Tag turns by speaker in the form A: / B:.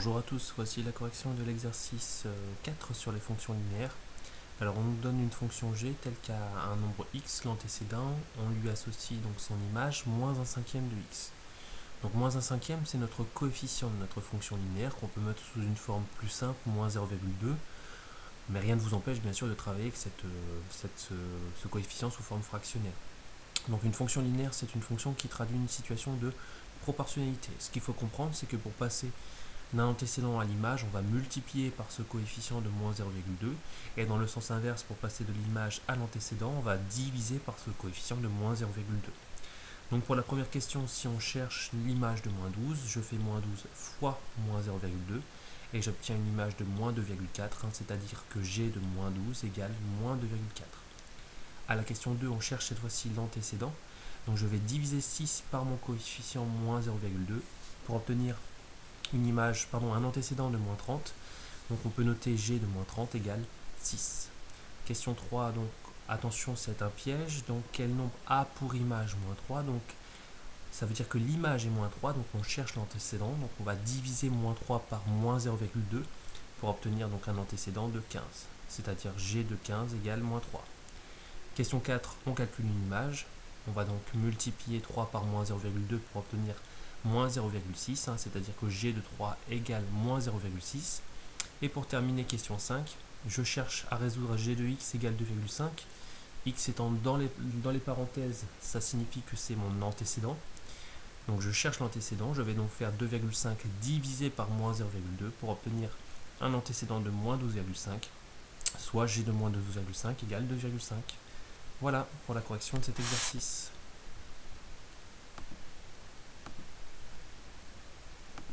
A: Bonjour à tous, voici la correction de l'exercice 4 sur les fonctions linéaires. Alors on nous donne une fonction g telle qu'à un nombre x, l'antécédent, on lui associe donc son image moins un cinquième de x. Donc moins un cinquième, c'est notre coefficient de notre fonction linéaire qu'on peut mettre sous une forme plus simple, moins 0,2, mais rien ne vous empêche bien sûr de travailler avec ce coefficient sous forme fractionnaire. Donc une fonction linéaire, c'est une fonction qui traduit une situation de proportionnalité. Ce qu'il faut comprendre, c'est que pour passer d'un antécédent à l'image, on va multiplier par ce coefficient de moins 0,2, et dans le sens inverse, pour passer de l'image à l'antécédent, on va diviser par ce coefficient de moins 0,2. Donc pour la première question, si on cherche l'image de moins 12, je fais moins 12 fois moins 0,2, et j'obtiens une image de moins 2,4, c'est-à-dire que g de moins 12 égale moins 2,4. À la question 2, on cherche cette fois-ci l'antécédent, donc je vais diviser 6 par mon coefficient moins 0,2 pour obtenir un antécédent de moins 30. Donc on peut noter g de moins 30 égale 6. Question 3, donc attention, c'est un piège. Donc quel nombre a pour image moins 3? Donc ça veut dire que l'image est moins 3, donc on cherche l'antécédent. Donc on va diviser moins 3 par moins 0,2 pour obtenir donc un antécédent de 15. C'est-à-dire g de 15 égale moins 3. Question 4, on calcule une image. On va donc multiplier 3 par moins 0,2 pour obtenir moins 0,6, c'est-à-dire que g de 3 égale moins 0,6. Et pour terminer, question 5, je cherche à résoudre g de x égale 2,5. X étant dans les parenthèses, ça signifie que c'est mon antécédent. Donc je cherche l'antécédent, je vais donc faire 2,5 divisé par moins 0,2 pour obtenir un antécédent de moins 12,5, soit g de moins 12,5 égale 2,5. Voilà pour la correction de cet exercice.